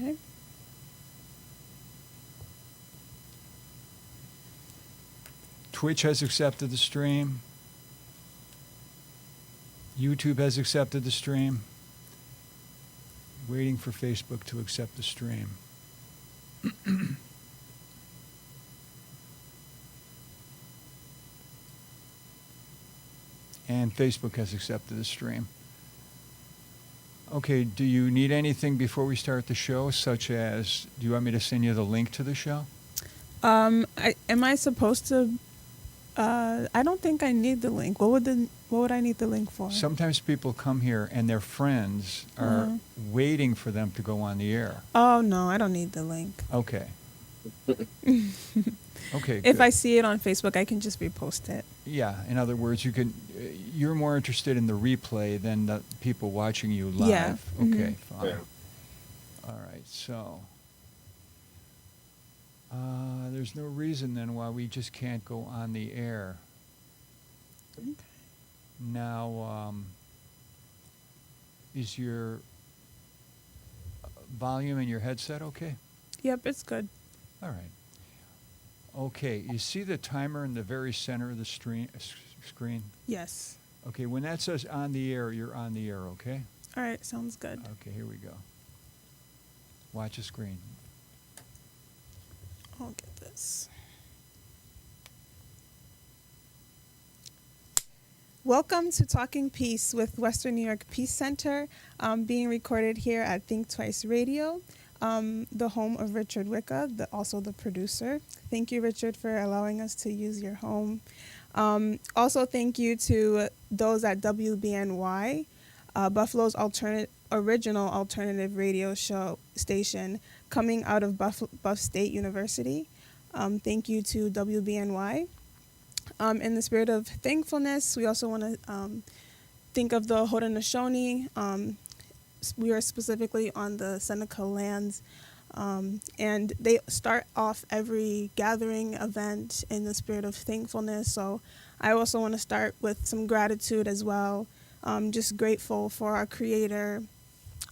Okay. Twitch has accepted the stream. YouTube has accepted the stream. Waiting for Facebook to accept the stream. And Facebook has accepted the stream. Okay, do you need anything before we start the show, such as, do you want me to send you the link to the show? Am I supposed to? I don't think I need the link. What would I need the link for? Sometimes people come here and their friends are waiting for them to go on the air. Oh no, I don't need the link. Okay. Okay. If good. I see it on Facebook, I can just repost it. Yeah. In other words, you're more interested in the replay than the people watching you live. Yeah. Okay. Fine. Yeah. All right. So there's no reason then why we just can't go on the air. Okay. Now, is your volume in your headset okay? Yep, it's good. All right. Okay, you see the timer in the very center of the screen? Yes. Okay, when that says on the air, you're on the air, okay? All right, sounds good. Okay, here we go. Watch the screen. I'll get this. Welcome to Talking Peace with Western New York Peace Center, being recorded here at Think Twice Radio, the home of Richard Wicca, also the producer. Thank you, Richard, for allowing us to use your home. Also, thank you to those at WBNY, Buffalo's original alternative radio show station, coming out of Buff State University. Thank you to WBNY. In the spirit of thankfulness, we also want to think of the Haudenosaunee. We are specifically on the Seneca lands, and they start off every gathering event in the spirit of thankfulness. So I also want to start with some gratitude as well. Just grateful for our Creator,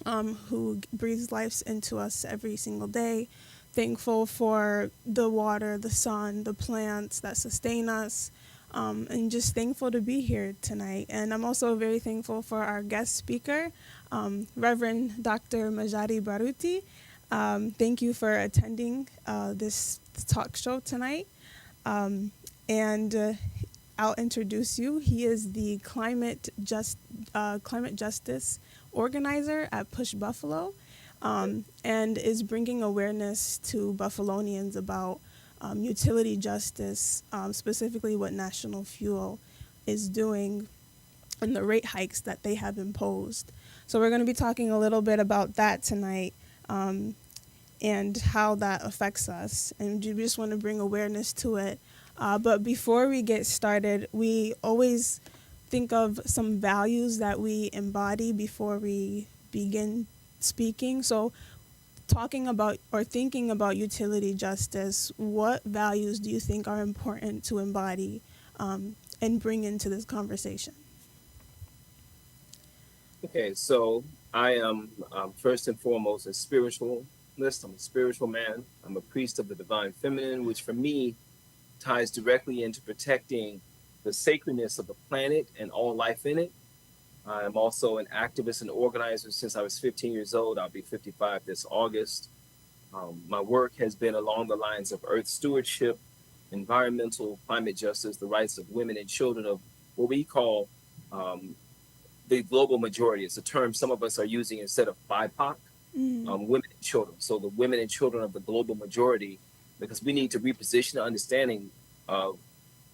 who breathes life into us every single day. Thankful for the water, the sun, the plants that sustain us, and just thankful to be here tonight. And I'm also very thankful for our guest speaker, Reverend Dr. Majadi Baruti. Thank you for attending this talk show tonight. And I'll introduce you. He is the climate justice organizer at Push Buffalo. And is bringing awareness to Buffalonians about utility justice, specifically what National Fuel is doing and the rate hikes that they have imposed. So we're going to be talking a little bit about that tonight, and how that affects us. And we just want to bring awareness to it. But before we get started, we always think of some values that we embody before we begin speaking. So talking about or thinking about utility justice, what values do you think are important to embody and bring into this conversation? Okay, so I am first and foremost a spiritualist. I'm a spiritual man. I'm a priest of the divine feminine, which for me ties directly into protecting the sacredness of the planet and all life in it. I'm also an activist and organizer since I was 15 years old. I'll be 55 this August. My work has been along the lines of earth stewardship, environmental, climate justice, the rights of women and children of what we call the global majority. It's a term some of us are using instead of BIPOC, women and children. So the women and children of the global majority, because we need to reposition the understanding of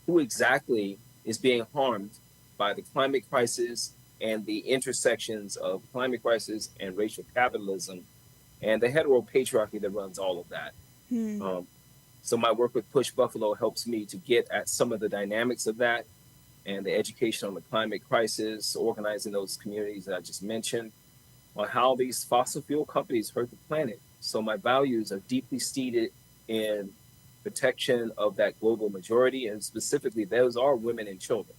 who exactly is being harmed by the climate crisis and the intersections of climate crisis and racial capitalism and the heteropatriarchy that runs all of that. So my work with Push Buffalo helps me to get at some of the dynamics of that and the education on the climate crisis, organizing those communities that I just mentioned, on how these fossil fuel companies hurt the planet. So my values are deeply seated in protection of that global majority, and specifically those are women and children.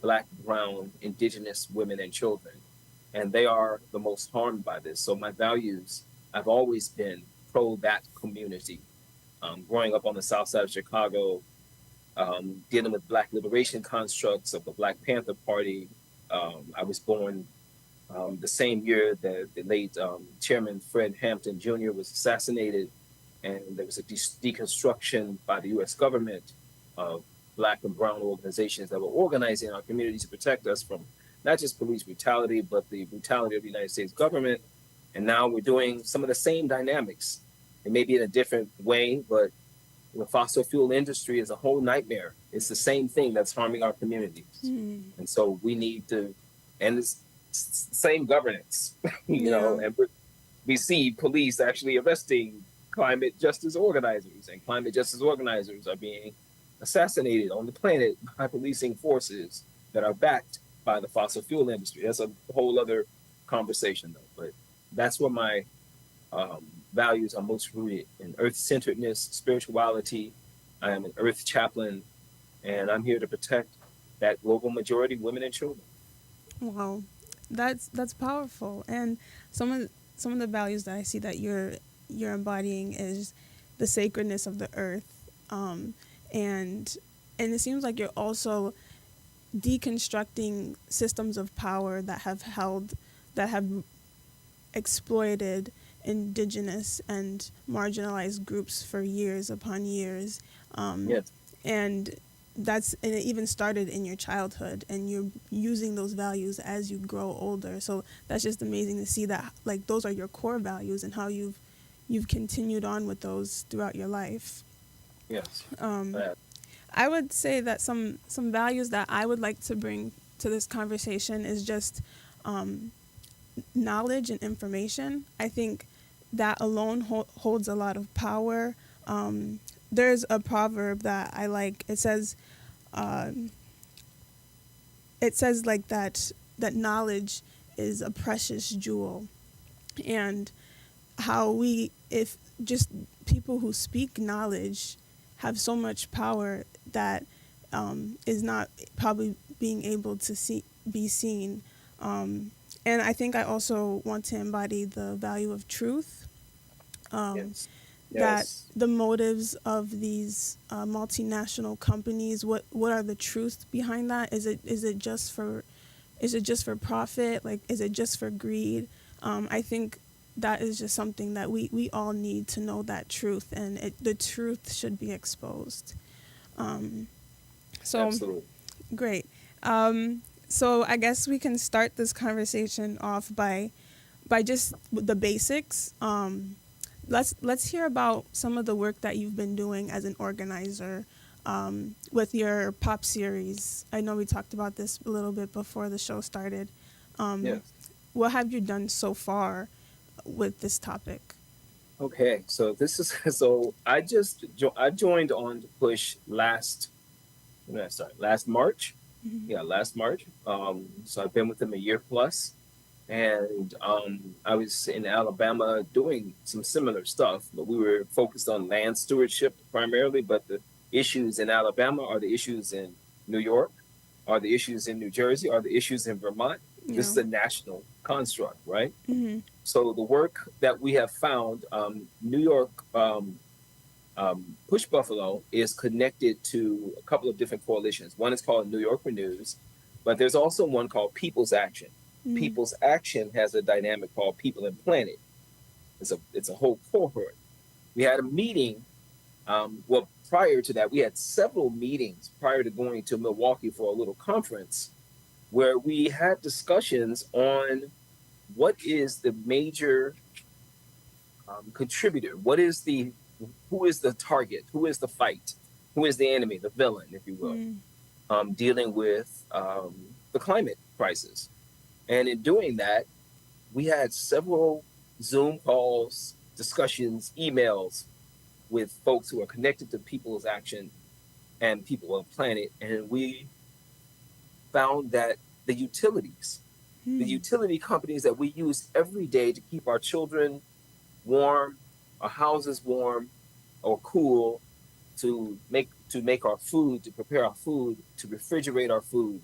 Black, brown, indigenous women and children. And they are the most harmed by this. So my values I've always been pro that community. Growing up on the south side of Chicago, dealing with Black liberation constructs of the Black Panther Party. I was born the same year that the late Chairman Fred Hampton Jr. was assassinated, and there was a deconstruction by the U.S. government of Black and brown organizations that were organizing our community to protect us from not just police brutality, but the brutality of the United States government. And now we're doing some of the same dynamics. It may be in a different way, but the fossil fuel industry is a whole nightmare. It's the same thing that's harming our communities. And so we need to, and it's same governance, you know, and we see police actually arresting climate justice organizers, and climate justice organizers are being assassinated on the planet by policing forces that are backed by the fossil fuel industry. That's a whole other conversation, though. But that's where my values are most rooted in earth-centeredness, spirituality. I am an earth chaplain, and I'm here to protect that global majority, women and children. Wow, that's powerful. And some of the values that I see that you're embodying is the sacredness of the earth, and it seems like you're also deconstructing systems of power that have exploited indigenous and marginalized groups for years upon years. Yes. And it even started in your childhood, and you're using those values as you grow older. So that's just amazing to see that, like, those are your core values and how you've continued on with those throughout your life. Yes. I would say that some values that I would like to bring to this conversation is just knowledge and information. I think that alone holds a lot of power. There's a proverb that I like. It says like that knowledge is a precious jewel, and how if just people who speak knowledge have so much power that is not probably being able to be seen. And I think I also want to embody the value of truth. Yes. That the motives of these multinational companies, what are the truths behind that? Is it just for profit? Like, is it just for greed? I think that is just something that we all need to know, that truth, and the truth should be exposed. So Absolutely. Great. So I guess we can start this conversation off by just the basics. Let's hear about some of the work that you've been doing as an organizer with your pop series. I know we talked about this a little bit before the show started. Yes. What have you done so far with this topic? Okay, so I joined on to push last March. Mm-hmm. Yeah, last March. So I've been with them a year plus, and I was in Alabama doing some similar stuff, but we were focused on land stewardship primarily. But the issues in Alabama are the issues in New York, are the issues in New Jersey, are the issues in Vermont. Yeah. This is a national construct, right? Mm-hmm. So the work that we have found, New York Push Buffalo is connected to a couple of different coalitions. One is called New York Renews, but there's also one called People's Action. Mm-hmm. People's Action has a dynamic called People and Planet. It's a whole cohort. We had a meeting. Prior to that, we had several meetings prior to going to Milwaukee for a little conference, where we had discussions on what is the major contributor, who is the target, who is the fight, who is the enemy, the villain, if you will, dealing with the climate crisis. And in doing that, we had several Zoom calls, discussions, emails with folks who are connected to People's Action and People on Planet. And we found that the utility companies that we use every day to keep our children warm, our houses warm or cool, to make our food, to prepare our food, to refrigerate our food,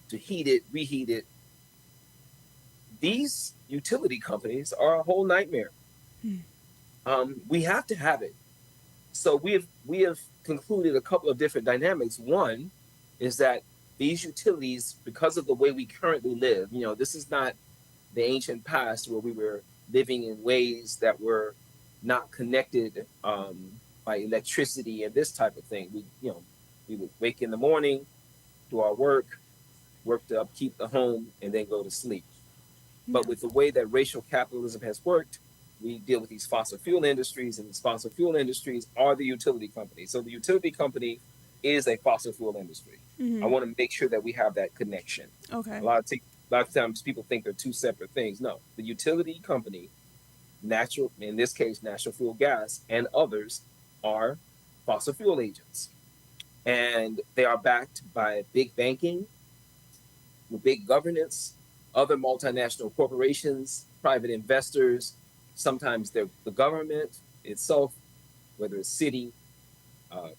to heat it, reheat it. These utility companies are a whole nightmare. We have to have it. So we have concluded a couple of different dynamics. One is that these utilities, because of the way we currently live, this is not the ancient past where we were living in ways that were not connected by electricity and this type of thing. We would wake in the morning, do our work to upkeep the home, and then go to sleep. But with the way that racial capitalism has worked, we deal with these fossil fuel industries, and these fossil fuel industries are the utility company. So the utility company is a fossil fuel industry. I want to make sure that we have that connection. Okay. A lot of times people think they're two separate things. No, the utility company, in this case, natural fuel gas, and others are fossil fuel agents. And they are backed by big banking, with big governance, other multinational corporations, private investors. Sometimes they're the government itself, whether it's city,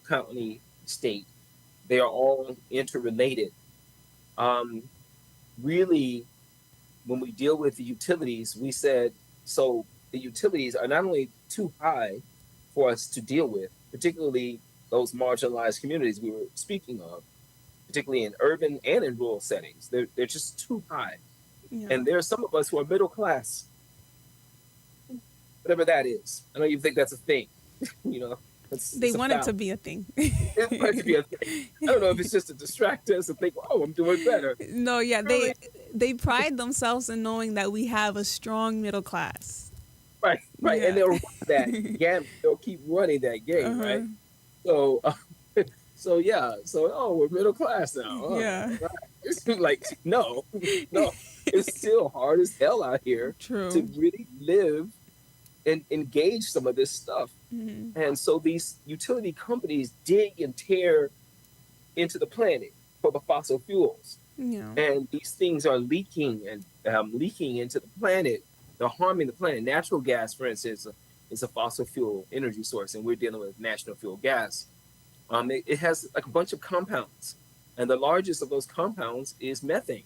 county, state. They are all interrelated. Really, when we deal with the utilities, we said, so the utilities are not only too high for us to deal with, particularly those marginalized communities we were speaking of, particularly in urban and in rural settings. They're just too high. Yeah. And there are some of us who are middle class, whatever that is. I know you think that's a thing, They want it to be a thing. It's going to be a thing. I don't know if it's just to distract us and think, oh, I'm doing better. No, yeah, Really? they pride themselves in knowing that we have a strong middle class. Right. Yeah. And they'll run that game. They'll keep running that game, right? So, we're middle class now. Oh, Yeah. right. It's like, no, it's still hard as hell out here True. to really live and engage some of this stuff. And so these utility companies dig and tear into the planet for the fossil fuels. Yeah. And these things are leaking into the planet. They're harming the planet. Natural gas, for instance, is a fossil fuel energy source, and we're dealing with natural fuel gas. It has like a bunch of compounds, and the largest of those compounds is methane,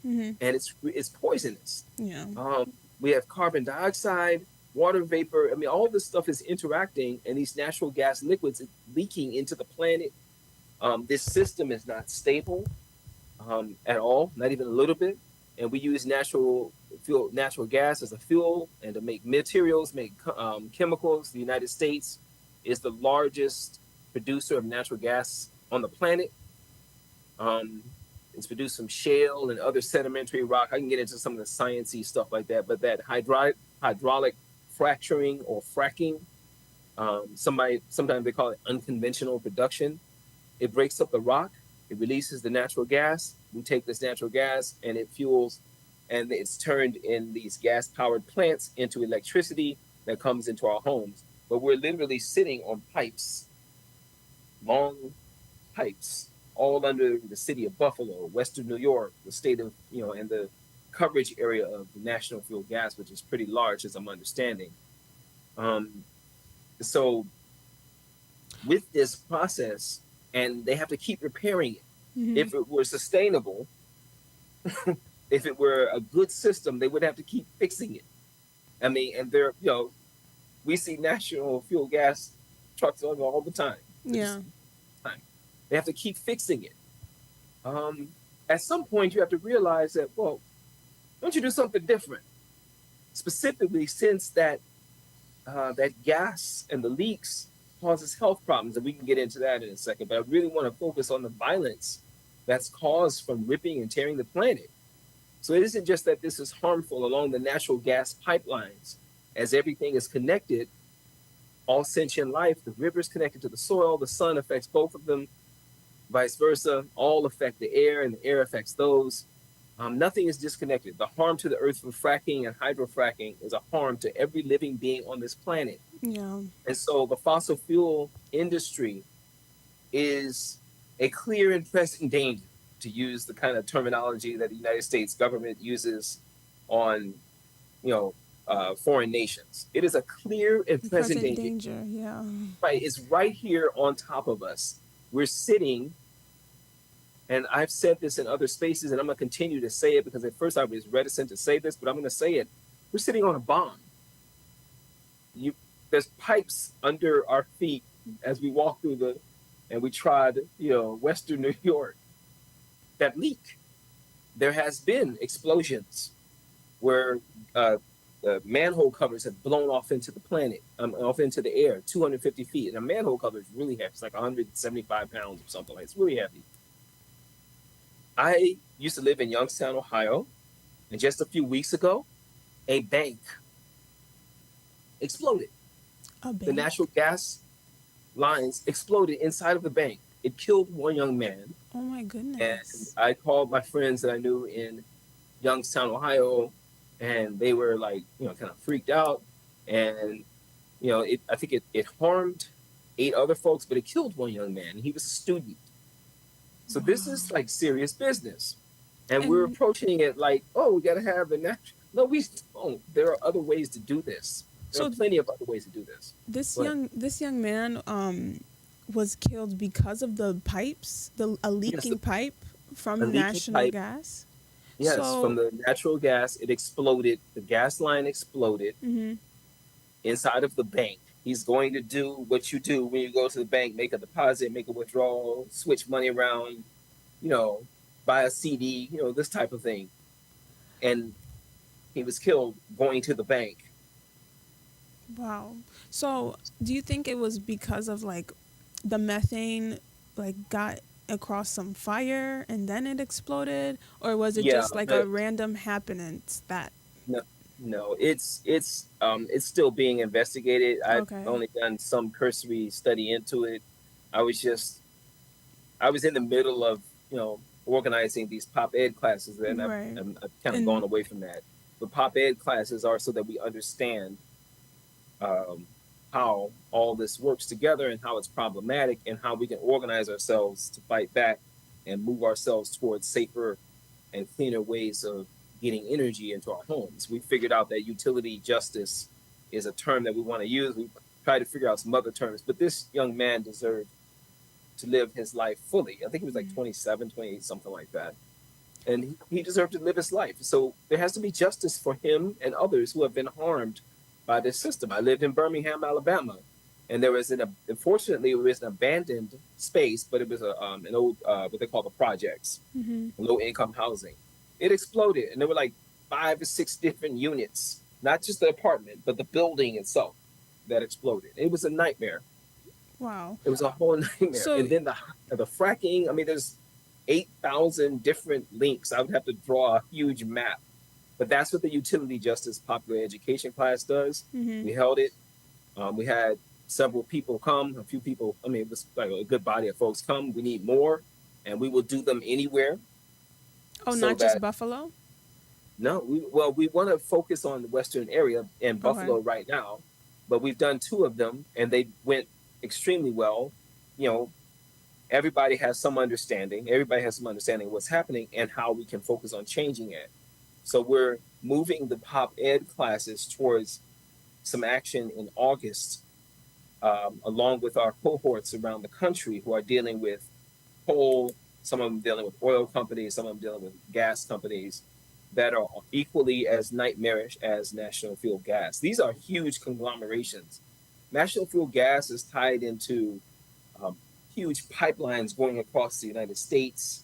and it's poisonous. Yeah. We have carbon dioxide, water vapor. I mean, all this stuff is interacting, and these natural gas liquids are leaking into the planet. This system is not stable at all, not even a little bit. And we use natural gas as a fuel and to make materials, make chemicals. The United States is the largest producer of natural gas on the planet. It's produced from shale and other sedimentary rock. I can get into some of the sciencey stuff like that, but that hydraulic fracturing or fracking, sometimes they call it unconventional production. It breaks up the rock. It releases the natural gas. We take this natural gas and it fuels, and it's turned in these gas-powered plants into electricity that comes into our homes. But we're literally sitting on pipes, long pipes, all under the city of Buffalo, Western New York, the state of, and the coverage area of the national fuel gas, which is pretty large, as I'm understanding. So with this process, and they have to keep repairing it. If it were sustainable, if it were a good system, they would have to keep fixing it. I mean, and we see national fuel gas trucks on all the time. Yeah. They have to keep fixing it. At some point, you have to realize that, well, don't you do something different? Specifically, since that gas and the leaks causes health problems, and we can get into that in a second. But I really want to focus on the violence that's caused from ripping and tearing the planet. So it isn't just that this is harmful along the natural gas pipelines. As everything is connected, all sentient life, the river's connected to the soil, the sun affects both of them, vice versa, all affect the air, and the air affects those. Nothing is disconnected. The harm to the earth from fracking and hydrofracking is a harm to every living being on this planet. Yeah. And so the fossil fuel industry is a clear and present danger, to use the kind of terminology that the United States government uses on, foreign nations. It is a clear and present danger. Yeah. Right. It's right here on top of us. We're sitting, and I've said this in other spaces, and I'm going to continue to say it because at first I was reticent to say this, but I'm going to say it. We're sitting on a bomb. you there's pipes under our feet as we walk through the and we trod, Western New York that leak. There has been explosions where manhole covers have blown off into the planet, off into the air, 250 feet. And a manhole cover is really heavy. It's like 175 pounds or something like that. It's really heavy. I used to live in Youngstown, Ohio, and just a few weeks ago, a bank exploded. A The bank. natural gas lines exploded inside of the bank. It killed one young man. Oh my And goodness. I called my friends that I knew in Youngstown, Ohio, and they were like, kind of freaked out. And, I think it harmed 8 other folks, but it killed one young man. He was a student. So this is Wow. like serious business. And we're And approaching it like, oh, we got to have the natural. No, we don't. There are other ways to do this. There are so plenty of other ways to do this. this But young man was killed because of the pipes, a yes, leaking pipe a from leaky National pipe. Gas. Yes, from So, the natural gas, it exploded. The gas line exploded mhm. inside of the bank. He's going to do what you do when you go to the bank, make a deposit, make a withdrawal, switch money around, you know, buy a CD, this type of thing. And he was killed going to the bank. Wow. So, do you think it was because of like the methane like got across some fire and then it exploded, or was it Yeah, just like a but random happenance that no, no, it's still being investigated. I've okay. only done some cursory study into it. I was just I was in the middle of, organizing these pop ed classes, and Right. I've kind of gone And away from that. But pop ed classes are so that we understand um, how all this works together and how it's problematic and how we can organize ourselves to fight back and move ourselves towards safer and cleaner ways of getting energy into our homes. We figured out that utility justice is a term that we want to use. We tried to figure out some other terms, but this young man deserved to live his life fully. I think he was like 27, 28, something like that. And he deserved to live his life. So there has to be justice for him and others who have been harmed by this system. I lived in Birmingham, Alabama, and there was unfortunately, it was an abandoned space, but it was an old, what they call the projects, mhm. low income housing. It exploded, and there were like 5 or 6 different units, not just the apartment, but the building itself that exploded. It was a nightmare. Wow. It was a whole nightmare. So, And then the fracking. I mean, there's 8,000 different links. I would have to draw a huge map, but that's what the utility justice popular education class does. mhm. We held it. We had several people come. A few people. I mean, it was like a good body of folks come. We need more, and we will do them anywhere. Oh, So not just that Buffalo? no, we want to focus on the Western area and Okay. Buffalo right now, but we've done 2 of them, and they went extremely well. You know, everybody has some understanding. Everybody has some understanding of what's happening and how we can focus on changing it. So we're moving the pop ed classes towards some action in August, along with our cohorts around the country who are dealing with coal, some of them dealing with oil companies, some of them dealing with gas companies that are equally as nightmarish as National Fuel Gas. These are huge conglomerations. National Fuel Gas is tied into um, huge pipelines going across the United States.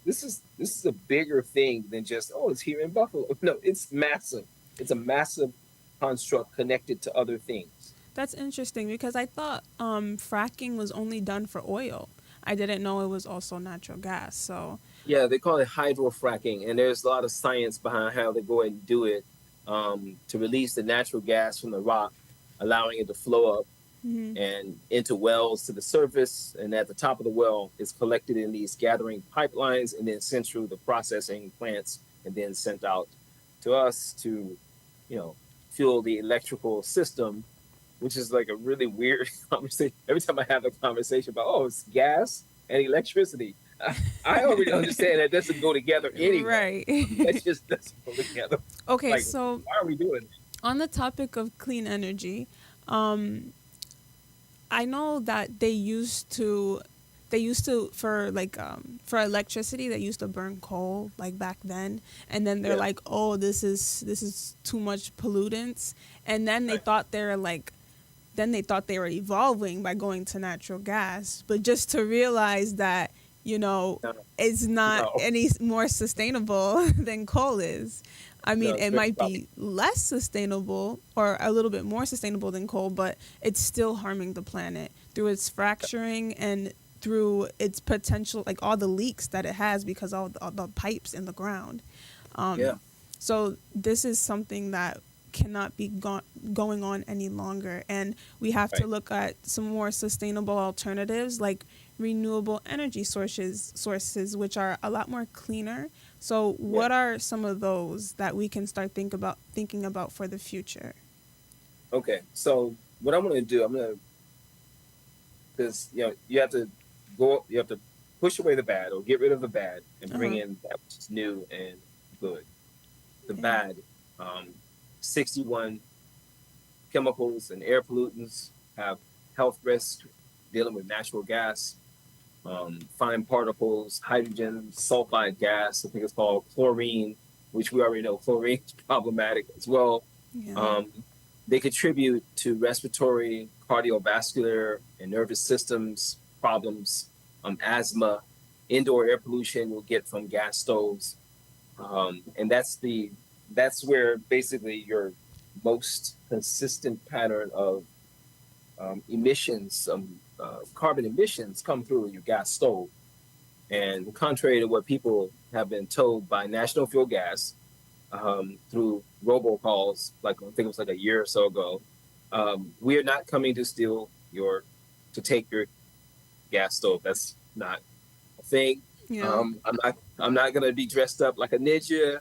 This is a bigger thing than just, oh, it's here in Buffalo. No, it's massive. It's a massive construct connected to other things. That's interesting because I thought fracking was only done for oil. I didn't know it was also natural gas. So, Yeah, they call it hydrofracking, and there's a lot of science behind how they go ahead and do it, to release the natural gas from the rock, allowing it to flow up mhm. and into wells to the surface. And at the top of the well, it's collected in these gathering pipelines and then sent through the processing plants and then sent out to us to, you know, fuel the electrical system, which is like a really weird conversation. Every time I have a conversation about, oh, it's gas and electricity, I already understand that doesn't go together anyway. Right. That just doesn't go together. Okay, Like, so why are we doing it? on the topic of clean energy, um, I know that they used to for electricity they used to burn coal like back then, and then they're Yeah. like, oh, this is too much pollutants, and then they Right. thought they were evolving by going to natural gas, but just to realize that, No, it's not no, any more sustainable than coal is. I mean, no, it it's very might be less sustainable or a little bit more sustainable than coal, but it's still harming the planet through its fracturing and through its potential, like all the leaks that it has because all the pipes in the ground. yeah. So this is something that cannot be going on any longer, and we have to Right. look at some more sustainable alternatives like renewable energy sources which are a lot more cleaner. So Yeah. what are some of those that we can start thinking about for the future? Okay. So what I'm gonna do, because you have to push away the bad or get rid of the bad and bring Uh-huh. in that which is new and good. The Yeah. bad, 61 chemicals and air pollutants have health risks dealing with natural gas, fine particles, hydrogen, sulfide gas. I think it's called chlorine, which we already know chlorine is problematic as well. Yeah. They contribute to respiratory, cardiovascular, and nervous systems problems, asthma, indoor air pollution you'll get from gas stoves, and that's where basically your most consistent pattern of emissions, carbon emissions, come through your gas stove. And contrary to what people have been told by National Fuel Gas, through robocalls, like I think it was like a year or so ago, we are not coming to to take your gas stove. That's not a thing. Yeah. I'm not gonna be dressed up like a ninja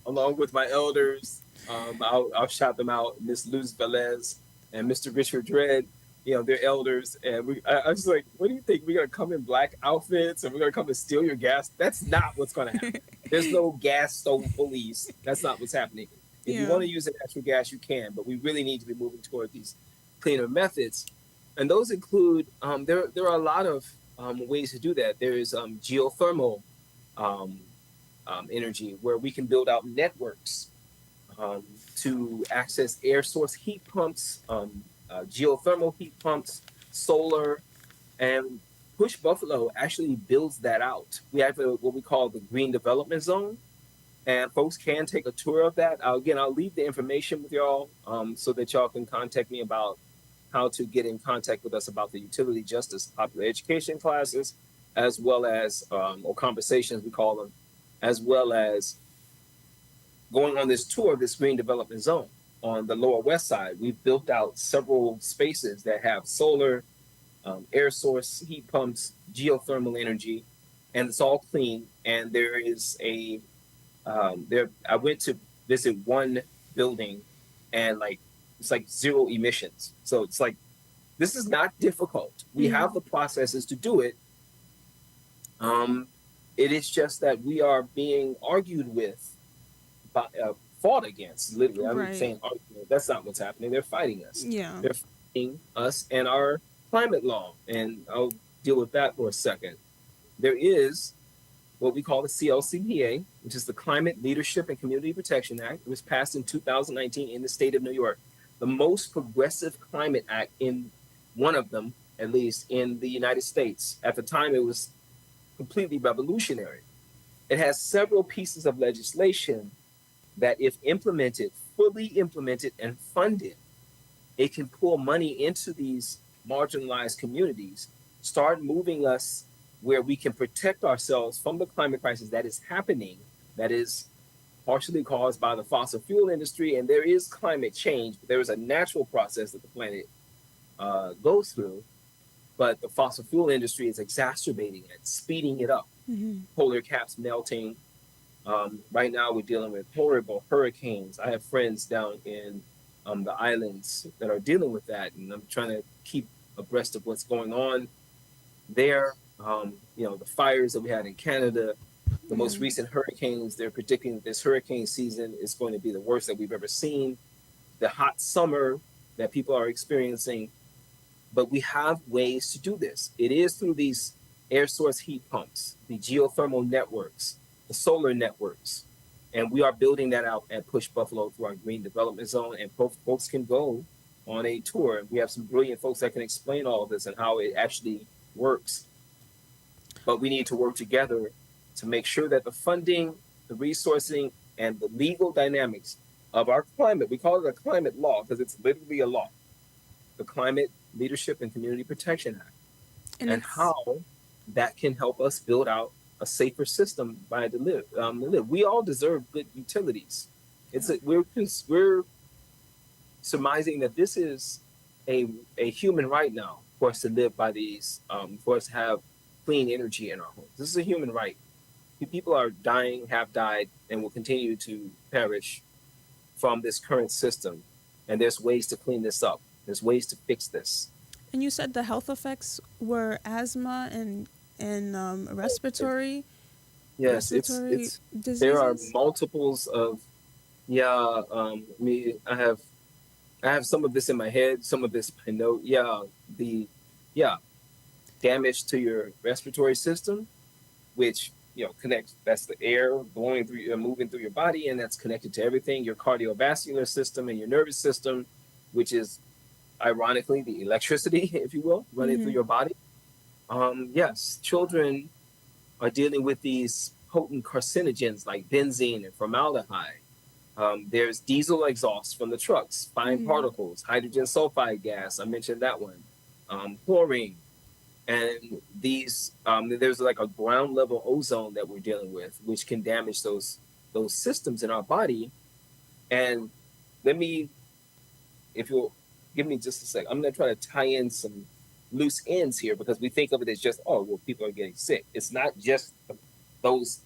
along with my elders. I'll shout them out, Miss Luz Velez and Mr. Richard Dredd. They're elders, and I was like, what do you think? We're gonna come in black outfits and we're gonna come and steal your gas? That's not what's gonna happen. There's no gas stove police. That's not what's happening. If you Yeah. want to use the natural gas, you can, but we really need to be moving toward these cleaner methods, and those include there are a lot of ways to do that. There is geothermal um, energy where we can build out networks to access air source heat pumps, geothermal heat pumps, solar, and Push Buffalo actually builds that out. We have what we call the Green Development Zone, and folks can take a tour of that. I'll leave the information with y'all so that y'all can contact me about how to get in contact with us about the utility justice popular education classes, as well as, or conversations we call them, as well as going on this tour of this Green Development Zone. On the Lower West Side, we've built out several spaces that have solar, air source heat pumps, geothermal energy, and it's all clean. And there is I went to visit one building, and it's like zero emissions. So it's like, this is not difficult. We have the processes to do it. It is just that we are being argued with, fought against, literally. I'm Right. saying argument. That's not what's happening. They're fighting us. Yeah. They're fighting us and our climate law. And I'll deal with that for a second. There is what we call the CLCPA, which is the Climate Leadership and Community Protection Act. It was passed in 2019 in the state of New York, the most progressive climate act, in one of them, at least, in the United States. At the time, it was completely revolutionary. It has several pieces of legislation that, if implemented, fully implemented and funded, it can pull money into these marginalized communities, start moving us where we can protect ourselves from the climate crisis that is happening, that is partially caused by the fossil fuel industry. And there is climate change, but there is a natural process that the planet goes through. But the fossil fuel industry is exacerbating it, speeding it up. Polar caps melting. Right now, we're dealing with horrible hurricanes. I have friends down in the islands that are dealing with that, and I'm trying to keep abreast of what's going on there. The fires that we had in Canada, the most recent hurricanes, they're predicting that this hurricane season is going to be the worst that we've ever seen. The hot summer that people are experiencing, but we have ways to do this. It is through these air source heat pumps, the geothermal networks, the solar networks. And we are building that out at Push Buffalo through our green development zone. And folks can go on a tour. We have some brilliant folks that can explain all of this and how it actually works. But we need to work together to make sure that the funding, the resourcing, and the legal dynamics of our climate, we call it a climate law because it's literally a law, the Climate Leadership and Community Protection Act, and how that can help us build out a safer system by to live. We all deserve good utilities. We're surmising that this is a human right now for us to live by these, for us to have clean energy in our homes. This is a human right. People are dying, have died, and will continue to perish from this current system. And there's ways to clean this up. There's ways to fix this. And you said the health effects were asthma and respiratory. Yes, diseases? There are multiples of I have some of this in my head, some of this I know. Damage to your respiratory system, which connects. That's the air blowing through, moving through your body, and that's connected to everything. Your cardiovascular system and your nervous system, which is ironically the electricity, if you will, running through your body. Yes, children are dealing with these potent carcinogens like benzene and formaldehyde. There's diesel exhaust from the trucks, fine particles, hydrogen sulfide gas. I mentioned that one. Chlorine. And these, there's like a ground level ozone that we're dealing with, which can damage those systems in our body. And if you'll give me just a sec, I'm going to try to tie in some loose ends here because we think of it as just, people are getting sick. It's not just those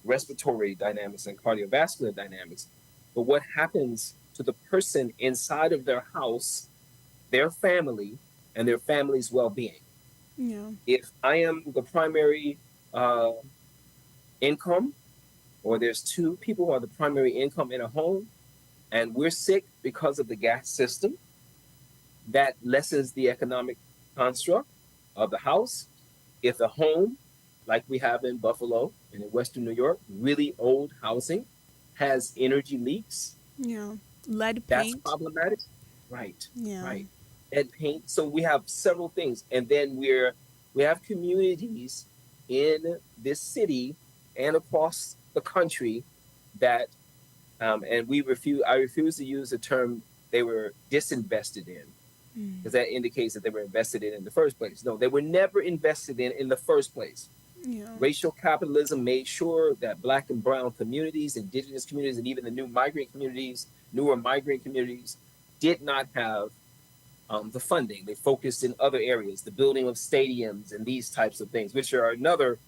respiratory dynamics and cardiovascular dynamics, but what happens to the person inside of their house, their family, and their family's well-being. Yeah. If I am the primary income, or there's two people who are the primary income in a home, and we're sick because of the gas system, that lessens the economic construct of the house. If the home, like we have in Buffalo and in Western New York, really old housing, has energy leaks, lead paint, that's problematic. Right. Lead paint. So we have several things, and then we have communities in this city and across the country that, and I refuse to use the term they were disinvested in, because that indicates that they were invested in the first place. No, they were never invested in the first place. Racial capitalism made sure that Black and brown communities, indigenous communities, and even the newer migrant communities did not have the funding. They focused in other areas, the building of stadiums and these types of things, which are another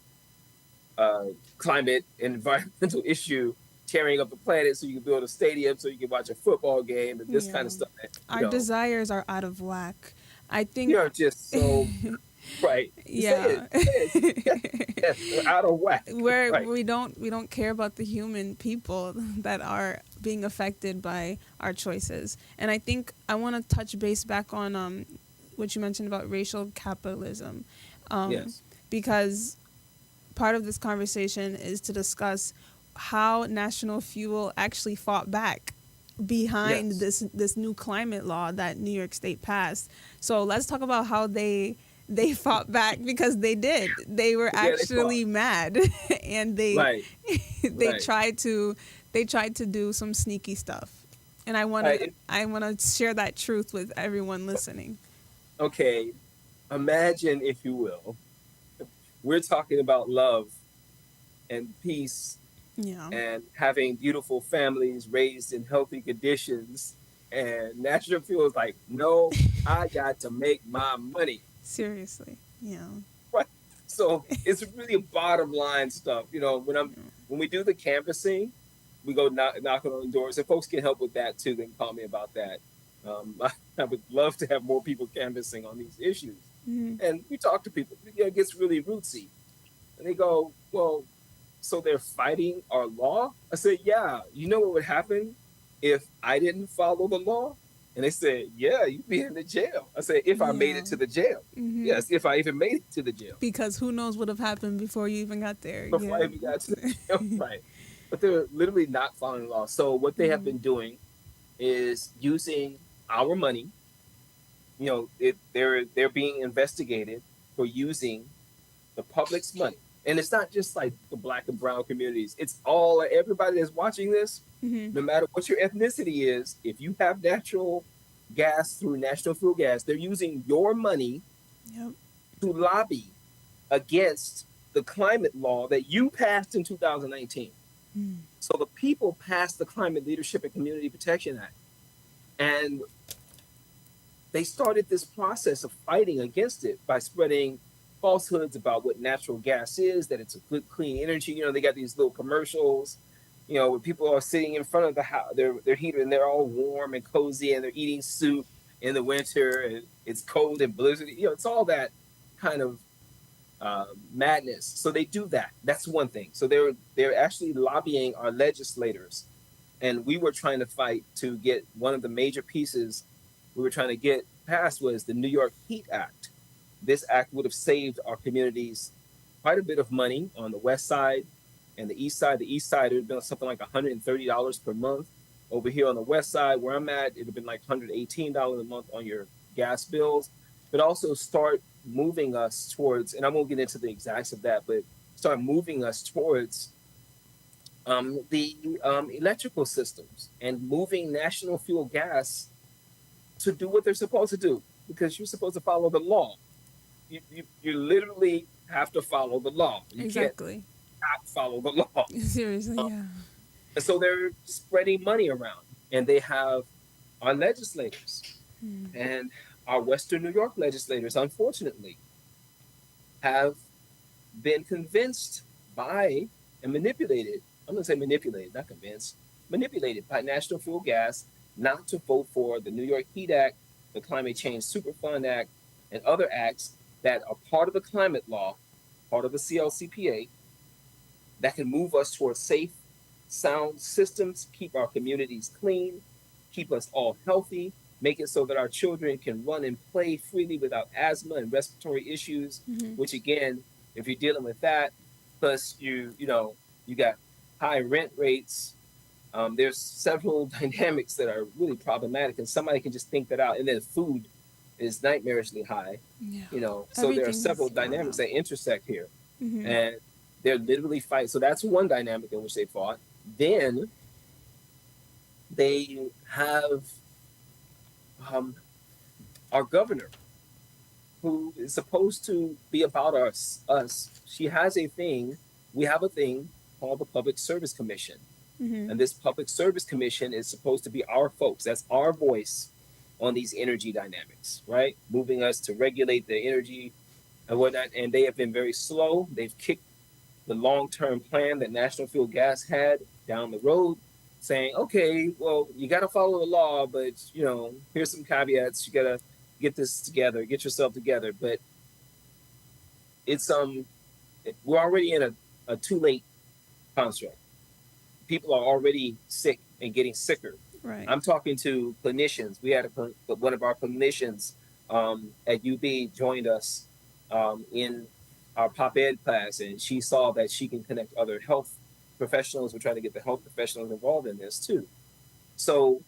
climate and environmental issue, tearing up the planet so you can build a stadium so you can watch a football game and this kind of stuff. Our desires are out of whack. I think we are just so right. Yeah. Yes, out of whack. We don't care about the human people that are being affected by our choices. And I think I want to touch base back on what you mentioned about racial capitalism. Because part of this conversation is to discuss how National Fuel actually fought back behind this new climate law that New York State passed. So let's talk about how they fought back, because they did. They were actually mad, and they tried to do some sneaky stuff. And I want to share that truth with everyone listening. Okay, imagine, if you will, we're talking about love and peace, and having beautiful families raised in healthy conditions, and National Fuel is like, no, I got to make my money. Seriously, right. So it's really bottom line stuff. When we do the canvassing, we go knocking on doors, and folks can help with that too. They can call me about that. I would love to have more people canvassing on these issues, and we talk to people. It gets really rootsy, and they go, "Well, so they're fighting our law?" I said, "Yeah. You know what would happen if I didn't follow the law? And they said, yeah, you'd be in the jail. I said, if I made Yeah. it to the jail. Hmm. Yes, if I even made it to the jail Because who knows what have happened before you even got there. before I Yeah. even got to the jail. Right. But they're literally not following the law. So what they have Mhm. been doing is using our money. You know, they're being investigated for using the public's money. And it's not just like the black and brown communities. It's all everybody that's watching this, Mhm. no matter what your ethnicity is, if you have natural gas through National Fuel Gas, they're using your money Yep. to lobby against the climate law that you passed in 2019. Mm. So the people passed the Climate Leadership and Community Protection Act. And they started this process of fighting against it by spreading falsehoods about what natural gas is, that it's a good, clean energy. You know, they got these little commercials, you know, where people are sitting in front of the house, their heater, and they're all warm and cozy, and they're eating soup in the winter, and it's cold and blizzard. You know, it's all that kind of madness. So they do that. That's one thing. So they're actually lobbying our legislators, and we were trying to fight to get one of the major pieces we were trying to get passed was the New York Heat Act. This act would have saved our communities quite a bit of money on the west side and the east side. The east side, it would have been something like $130 per month. Over here on the west side, where I'm at, it would have been like $118 a month on your gas bills. But also start moving us towards, and I won't get into the exacts of that, but start moving us towards the electrical systems and moving National Fuel Gas to do what they're supposed to do, because you're supposed to follow the law. You literally have to follow the law. You can't Exactly. not follow the law. Seriously, Um, yeah. and so they're spreading money around, and they have our legislators Mm. and our Western New York legislators, unfortunately, have been convinced by and manipulated. I'm going to say manipulated, not convinced, manipulated by National Fuel Gas not to vote for the New York Heat Act, the Climate Change Superfund Act, and other acts that are part of the climate law, part of the CLCPA, that can move us towards safe, sound systems, keep our communities clean, keep us all healthy, make it so that our children can run and play freely without asthma and respiratory issues, Mhm. which again, if you're dealing with that, plus you got high rent rates. There's several dynamics that are really problematic, and somebody can just think that out. And then food is nightmarishly high, Yeah. so there are Everything several has gone dynamics up. that intersect here, Mhm. and they're literally fighting. So that's one dynamic in which they fought. Then they have um, our governor, who is supposed to be about us. She has a thing. We have a thing called the Public Service Commission. Mhm. And this Public Service Commission is supposed to be our folks. That's our voice on these energy dynamics, right? Moving us to regulate the energy and whatnot. And they have been very slow. They've kicked the long-term plan that National Fuel Gas had down the road, saying, okay, well, you got to follow the law, but here's some caveats. You got to get this together, get yourself together. But it's we're already in a too late construct. People are already sick and getting sicker. Right. I'm talking to clinicians. We had one of our clinicians at UB joined us in our pop ed class, and she saw that she can connect other health professionals. We're trying to get the health professionals involved in this too. So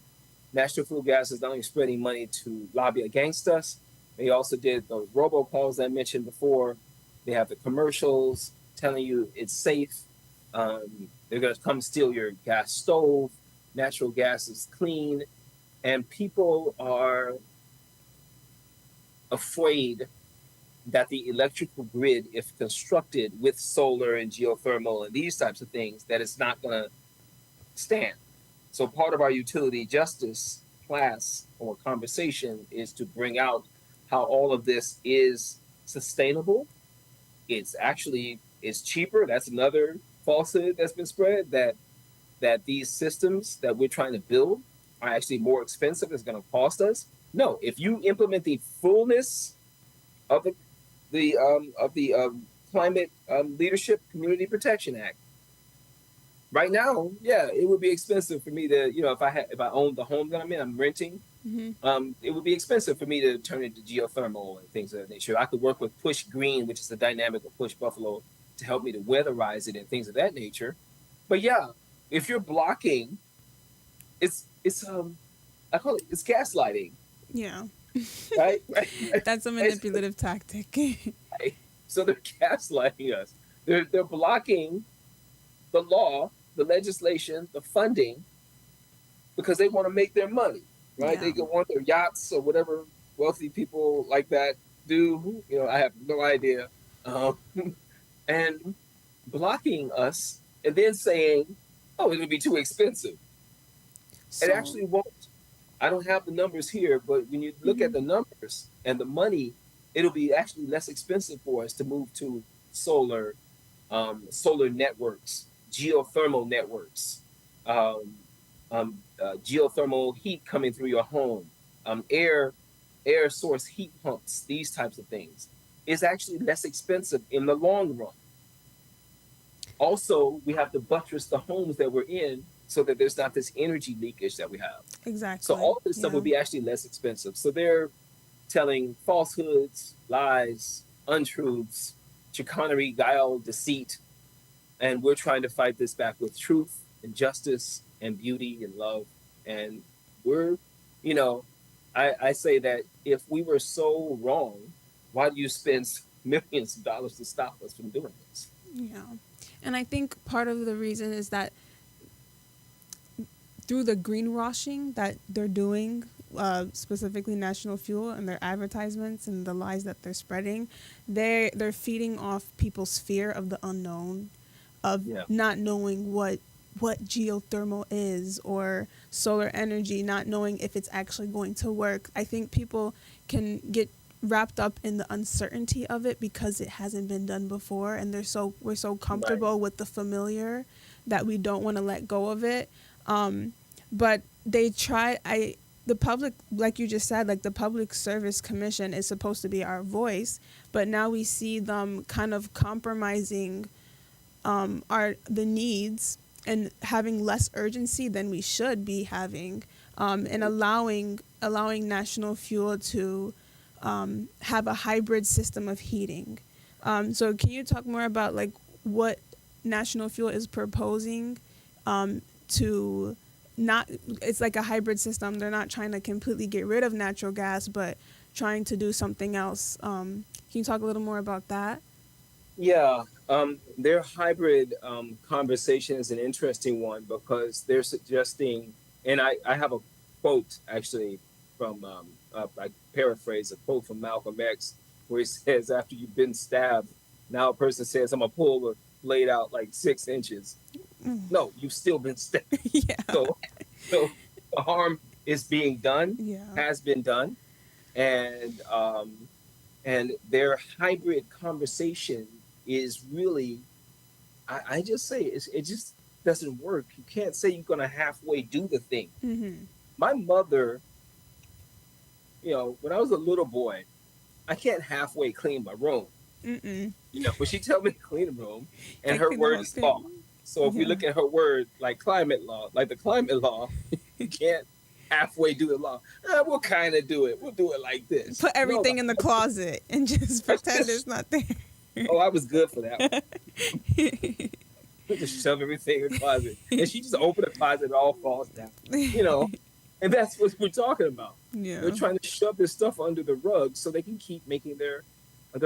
National Fuel Gas is not only spreading money to lobby against us, they also did the robocalls I mentioned before. They have the commercials telling you it's safe. They're going to come steal your gas stove. Natural gas is clean. And people are afraid that the electrical grid, if constructed with solar and geothermal and these types of things, that it's not going to stand. So part of our utility justice class or conversation is to bring out how all of this is sustainable. It's cheaper. That's another falsehood that's been spread, that these systems that we're trying to build are actually more expensive. It's going to cost us. No, if you implement the fullness of the Climate Leadership Community Protection Act, right now, yeah, it would be expensive for me to, if I owned the home that I'm in, I'm renting. it would be expensive for me to turn it to geothermal and things of that nature. I could work with Push Green, which is the dynamic of Push Buffalo, to help me to weatherize it and things of that nature. But yeah, if you're blocking, it's I call it's gaslighting, Yeah. right? Right. That's a manipulative tactic. Right? So they're gaslighting us. They're blocking the law, the legislation, the funding, because they want to make their money, right? Yeah. They want their yachts or whatever wealthy people like that do. You know, I have no idea. Um, and blocking us and then saying, oh, it'll be too expensive. It So, actually won't. I don't have the numbers here, but when you look at the numbers and the money, it'll be actually less expensive for us to move to solar, solar networks, geothermal networks, geothermal heat coming through your home, air source heat pumps, these types of things is actually less expensive in the long run. Also, we have to buttress the homes that we're in so that there's not this energy leakage that we have. exactly. So all of this stuff Yeah. would be actually less expensive. So they're telling falsehoods, lies, untruths, chicanery, guile, deceit, and we're trying to fight this back with truth and justice and beauty and love. And we're, you know, I say that if we were so wrong, why do you spend millions of dollars to stop us from doing this? Yeah. And I think part of the reason is that through the greenwashing that they're doing, specifically National Fuel and their advertisements and the lies that they're spreading, they're feeding off people's fear of the unknown, of Yeah. not knowing what geothermal is or solar energy, not knowing if it's actually going to work. I think people can get wrapped up in the uncertainty of it because it hasn't been done before, and we're so comfortable with the familiar that we don't want to let go of it. But the public, like you just said, like the Public Service Commission is supposed to be our voice, but now we see them kind of compromising the needs and having less urgency than we should be having, and allowing National Fuel to have a hybrid system of heating. So can you talk more about like what National Fuel is proposing to not, it's like a hybrid system. They're not trying to completely get rid of natural gas, but trying to do something else. Can you talk a little more about that? Yeah, their hybrid conversation is an interesting one because they're suggesting, and I have a quote actually from, I paraphrase a quote from Malcolm X, where he says, after you've been stabbed, now a person says, I'm going to pull the blade out like 6 inches. No, you've still been stabbed. Yeah. So the harm is being done, Yeah. has been done, and their hybrid conversation is really, I just say it just doesn't work. You can't say you're gonna halfway do the thing. My mother, you know, when I was a little boy, I can't halfway clean my room. You know, when she tell me to clean the room, and her word is law. So if we look at her word, like climate law, like the climate law, you can't halfway do the law. We'll kind of do it. We'll do it like this. Put everything in the closet and just pretend it's not there. Oh, I was good for that one. Just shove everything in the closet. And she just opened the closet, it all falls down. You know, and that's what we're talking about. Yeah. They're trying to shove this stuff under the rug so they can keep making their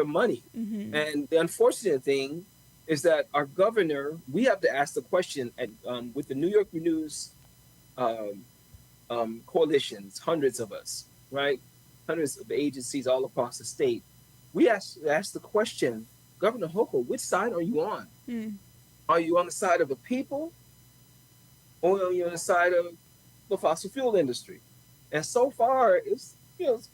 money. And the unfortunate thing is that our governor, we have to ask the question at, with the New York Renews coalitions, hundreds of us, right? Hundreds of agencies all across the state. We ask the question, Governor Hochul, which side are you on? Are you on the side of the people, or are you on the side of the fossil fuel industry? And so far, it's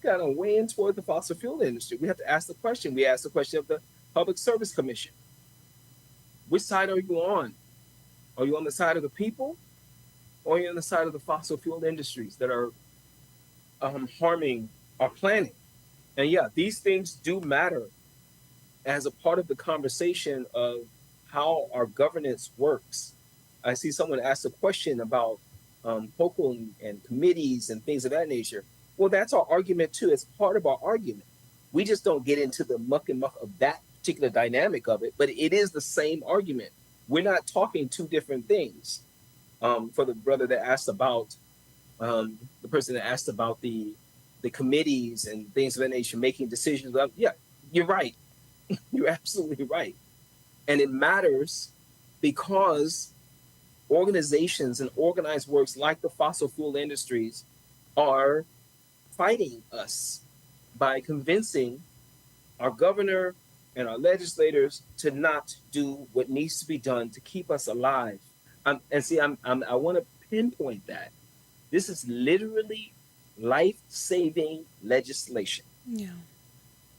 kind of weighing toward the fossil fuel industry. We have to ask the question. We ask the question of the Public Service Commission. Which side are you on? Are you on the side of the people, or are you on the side of the fossil fuel industries that are harming our planet? And yeah, these things do matter as a part of the conversation of how our governance works. I see someone ask a question about Hochul and committees and things of that nature. Well, that's our argument too. It's part of our argument. We just don't get into the muck and muck of that particular dynamic of it, but it is the same argument. We're not talking two different things. For the brother that asked about, the person that asked about the committees and things of that nature making decisions. Yeah, you're right. You're absolutely right. And it matters because organizations and organized works like the fossil fuel industries are fighting us by convincing our governor and our legislators to not do what needs to be done to keep us alive. And see, I want to pinpoint that. This is literally life-saving legislation. Yeah.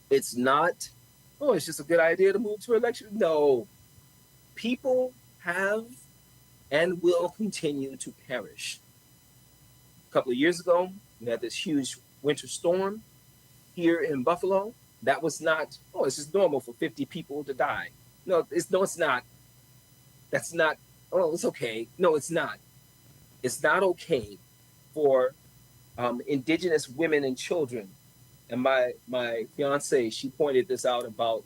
It's not, oh, it's just a good idea to move to election. No, people have and will continue to perish. A couple of years ago, we had this huge winter storm here in Buffalo. That was not, oh, it's just normal for 50 people to die. No, it's not. That's not, oh, it's okay. No, it's not. It's not okay for indigenous women and children. And my fiance, she pointed this out about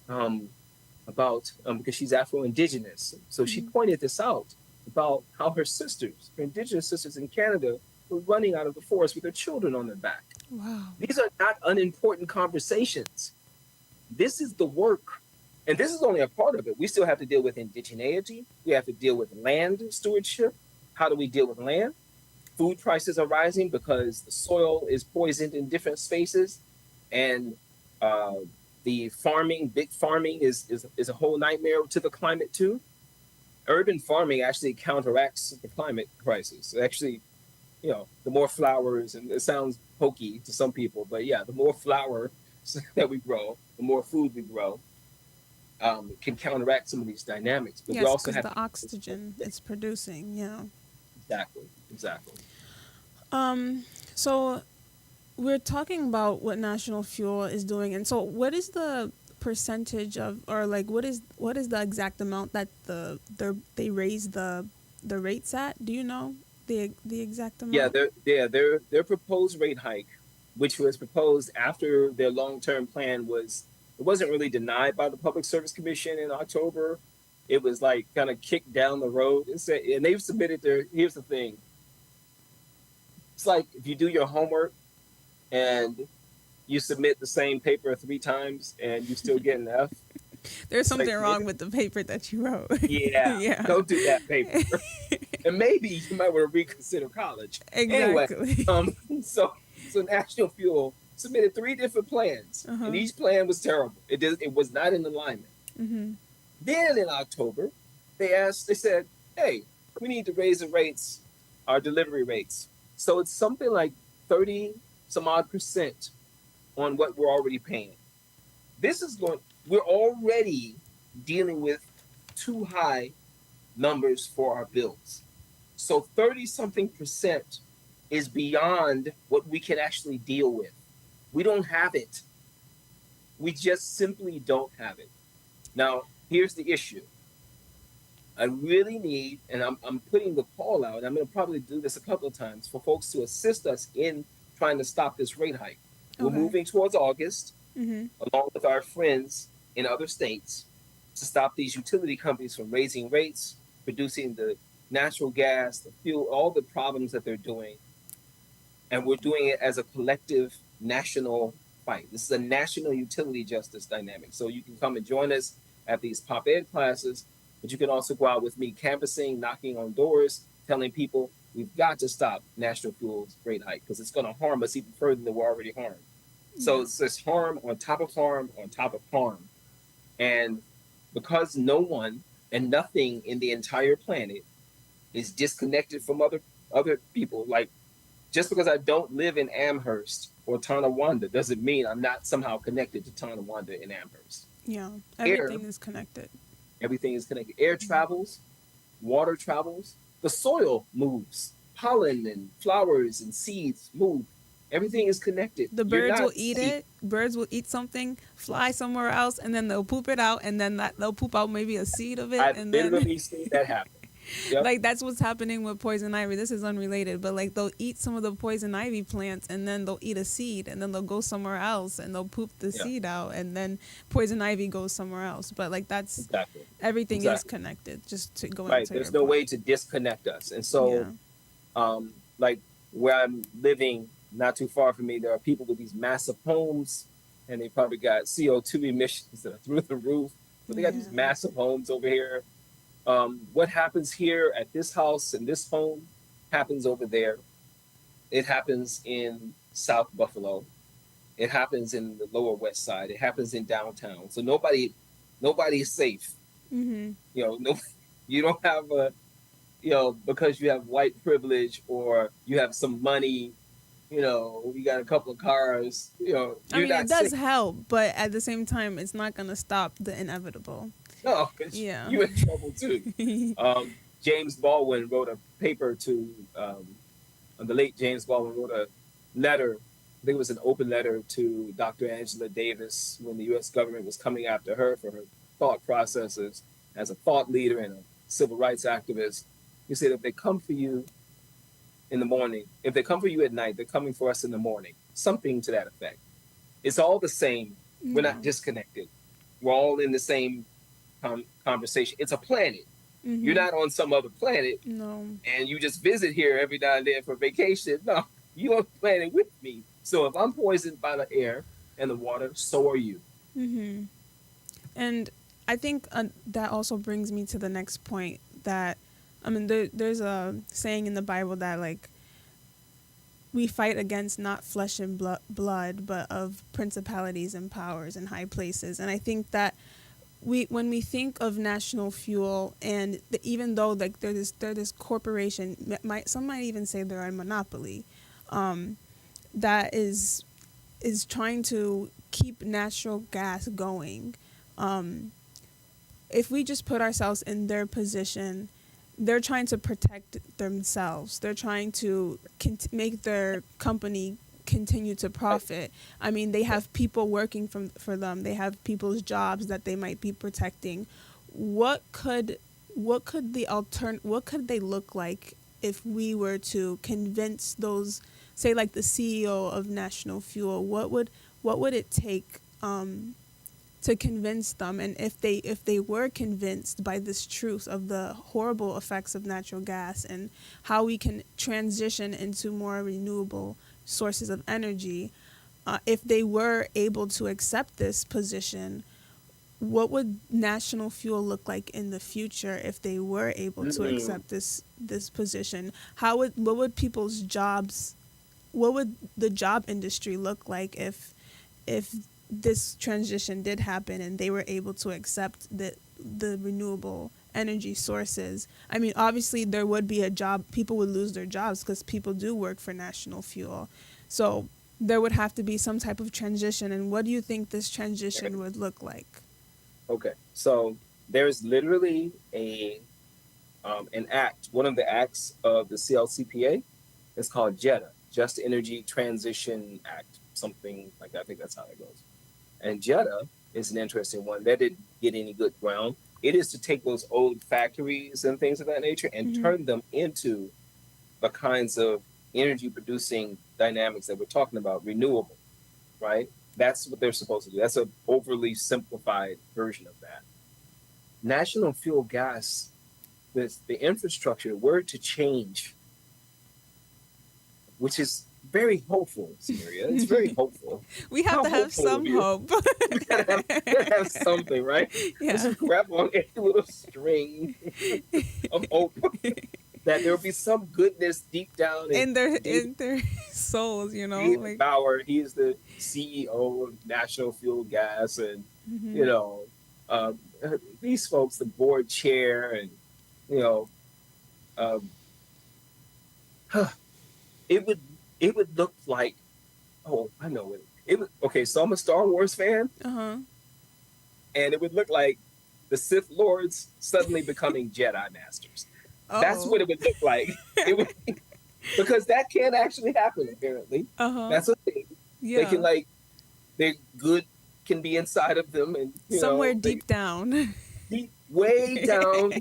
because she's Afro-Indigenous. So she pointed this out about how her sisters, her indigenous sisters in Canada, were running out of the forest with their children on their back. Wow. These are not unimportant conversations. This is the work. And this is only a part of it. We still have to deal with indigeneity. We have to deal with land stewardship. How do we deal with land? Food prices are rising because the soil is poisoned in different spaces. And the farming, big farming is a whole nightmare to the climate too. Urban farming actually counteracts the climate crisis. So actually, you know, the more flowers, and it sounds hokey to some people, but yeah, the more flower that we grow, the more food we grow, can counteract some of these dynamics. But Yes, we also because have the oxygen it's producing, yeah. Exactly. So we're talking about what National Fuel is doing, and so what is the percentage of, or like what is the exact amount that they raise the rates at? Do you know the exact amount? Yeah, their proposed rate hike, which was proposed after their long-term plan it wasn't really denied by the Public Service Commission in October. It was like kind of kicked down the road and they've submitted here's the thing. It's like if you do your homework and you submit the same paper 3 times and you still get an F. There's something wrong with the paper that you wrote. Yeah. Don't do that paper. And maybe you might want to reconsider college. Exactly. Anyway, so National Fuel submitted 3 different plans, and each plan was terrible. It was not in alignment. Mm-hmm. Then in October, they said, hey, we need to raise the rates, our delivery rates. So it's something like 30 some odd % on what we're already paying. We're already dealing with too high numbers for our bills. So 30 something % is beyond what we can actually deal with. We don't have it. We just simply don't have it. Now, here's the issue. I really need, and I'm putting the call out, I'm going to probably do this a couple of times, for folks to assist us in trying to stop this rate hike. Okay. We're moving towards August, along with our friends in other states, to stop these utility companies from raising rates, producing the natural gas, the fuel, all the problems that they're doing. And we're doing it as a collective national fight. This is a national utility justice dynamic. So you can come and join us at these pop ed classes, but you can also go out with me canvassing, knocking on doors, telling people we've got to stop National Fuel's rate hike because it's going to harm us even further than we're already harmed. So it's this harm on top of harm on top of harm. And because no one and nothing in the entire planet is disconnected from other people, like just because I don't live in Amherst or Tonawanda doesn't mean I'm not somehow connected to Tonawanda and Amherst. Yeah, everything is connected. Everything is connected. Air travels, water travels, the soil moves, pollen and flowers and seeds move. Everything is connected. The birds will eat it. Birds will eat something, fly somewhere else, and then they'll poop it out, and then they'll poop out maybe a seed of it. I've literally seen that happen. Yep. Like that's what's happening with poison ivy. This is unrelated, but like they'll eat some of the poison ivy plants and then they'll eat a seed and then they'll go somewhere else and they'll poop the Yeah. seed out and then poison ivy goes somewhere else. But like that's Exactly. everything is Exactly. connected. Just to go Right. into There's your no way point. to disconnect us. And so, Yeah. like where I'm living, not too far from me, there are people with these massive homes, and they probably got CO2 emissions that are through the roof. But they got these Yeah. massive homes over here. What happens here at this house and this home happens over there. It happens in South Buffalo. It happens in the Lower West Side. It happens in downtown. So nobody's safe. Mm-hmm. You know, no, you don't have a, because you have white privilege or you have some money, you got a couple of cars, you're I mean, not it does safe. help, but at the same time, it's not gonna stop the inevitable. No, 'cause Yeah. you're in trouble too. James Baldwin wrote a paper to, the late James Baldwin wrote a letter. I think it was an open letter to Dr. Angela Davis when the U.S. government was coming after her for her thought processes as a thought leader and a civil rights activist. He said, if they come for you in the morning, if they come for you at night, they're coming for us in the morning. Something to that effect. It's all the same. We're not disconnected. We're all in the same conversation. It's a planet. Mm-hmm. You're not on some other planet No. and you just visit here every now and then for vacation. No, you're on the planet with me. So if I'm poisoned by the air and the water, so are you. Mm-hmm. And I think that also brings me to the next point that, I mean, there's a saying in the Bible that, like, we fight against not flesh and blood, but of principalities and powers in high places. And I think that when we think of national fuel, and even though like they're this corporation, some might even say they're a monopoly, that is trying to keep natural gas going. If we just put ourselves in their position, they're trying to protect themselves. They're trying to make their company continue to profit. I mean, they have people working for them. They have people's jobs that they might be protecting. What could they look like if we were to convince those, say like the CEO of National Fuel? What would it take to convince them? And if they were convinced by this truth of the horrible effects of natural gas and how we can transition into more renewable sources of energy, if they were able to accept this position, what would National Fuel look like in the future if they were able to accept this position? What would people's jobs, what would the job industry look like if this transition did happen and they were able to accept the renewable energy sources? I mean, obviously there would be a job, people would lose their jobs because people do work for National Fuel. So there would have to be some type of transition. And what do you think this transition would look like? Okay, so there's literally an act, one of the acts of the CLCPA is called JETA, Just Energy Transition Act, something like that. I think that's how it goes. And JETA is an interesting one. That didn't get any good ground. It is to take those old factories and things of that nature and turn them into the kinds of energy producing dynamics that we're talking about, renewable, right? That's what they're supposed to do. That's an overly simplified version of that. National Fuel Gas, the infrastructure, were to change, which is very hopeful, Samaria. It's very hopeful. We have How to have hopeful some of you? hope. We gotta have something, right? Yeah. Let's just grab on every little string of hope that there will be some goodness deep down in their souls, you know. David Like, Bauer, he is the CEO of National Fuel Gas, and these folks, the board chair, and it would look like, oh, I know it. Okay, so I'm a Star Wars fan, and it would look like the Sith Lords suddenly becoming Jedi Masters. That's what it would look like. It would, because that can actually happen, apparently. That's a thing. Yeah. They can their good can be inside of them, and somewhere deep down. Deep, way down,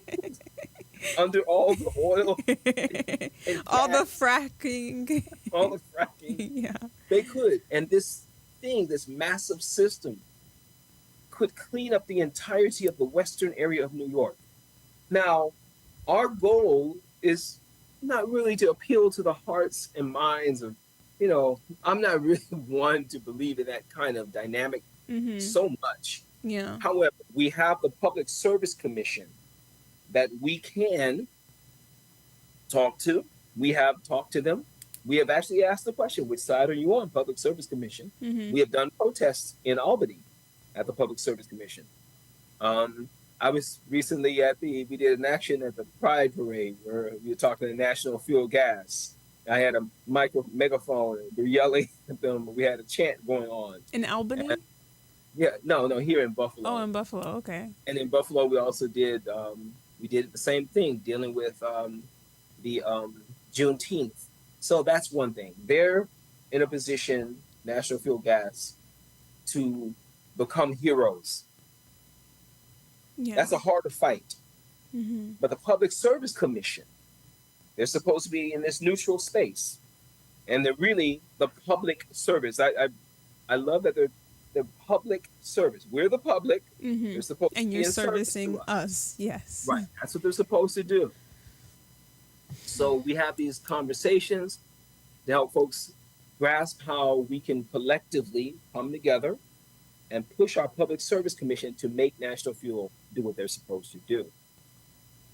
under all the oil and All the gas, fracking. all the fracking. Yeah. They could. And this thing, this massive system, could clean up the entirety of the western area of New York. Now, our goal is not really to appeal to the hearts and minds of, I'm not really one to believe in that kind of dynamic Mm-hmm. so much. Yeah. However, we have the Public Service Commission that we can talk to. We have talked to them. We have actually asked the question, which side are you on, Public Service Commission? Mm-hmm. We have done protests in Albany at the Public Service Commission. I was recently we did an action at the Pride Parade where we were talking to National Fuel Gas. I had a megaphone, and we were yelling at them. We had a chant going on. In Albany? And, yeah, no, here in Buffalo. Oh, in Buffalo. Okay. And in Buffalo, we also did the same thing, dealing with the Juneteenth. So that's one thing. They're in a position, National Fuel Gas, to become heroes. Yeah. That's a harder fight. Mm-hmm. But the Public Service Commission, they're supposed to be in this neutral space, and they're really the public service. I love that they're the public service. We're the public. Mm-hmm. They're supposed to And be you're in service servicing to us. us. Yes. Right. That's what they're supposed to do. So we have these conversations to help folks grasp how we can collectively come together and push our Public Service Commission to make National Fuel do what they're supposed to do.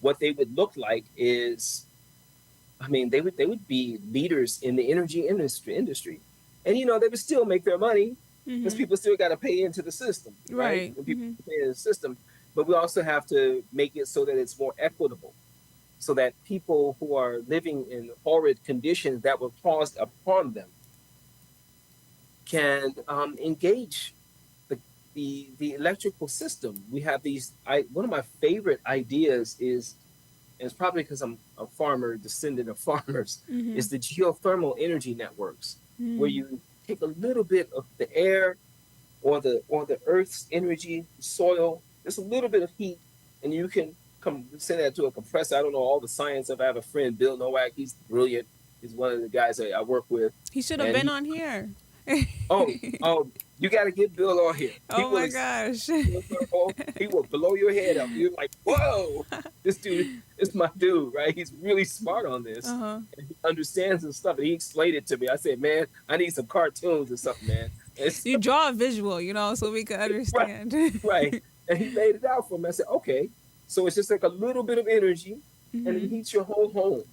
What they would look like is, they would be leaders in the energy industry. And they would still make their money because Mm-hmm. people still got to pay into the system, right? Right. And people Mm-hmm. pay into the system, but we also have to make it so that it's more equitable, so that people who are living in horrid conditions that were caused upon them can engage the electrical system. We have these. One of my favorite ideas is, and it's probably because I'm a farmer, descendant of farmers, Mm-hmm. is the geothermal energy networks, Mm-hmm. where you take a little bit of the air or the Earth's energy, soil, just a little bit of heat, and you can send that to a compressor. I don't know all the science of. I have a friend, Bill Nowak. He's brilliant. He's one of the guys that I work with. He should have And been on here. Oh, you got to get Bill on here. Oh my gosh. He will blow your head up. You're like, whoa, this dude is my dude, right? He's really smart on this. Uh-huh. And he understands this stuff. And he explained it to me. I said, man, I need some cartoons or something, man. You draw a visual, so we can understand. Right. And he laid it out for me. I said, okay. So it's just like a little bit of energy, and it Mm-hmm. heats your whole home.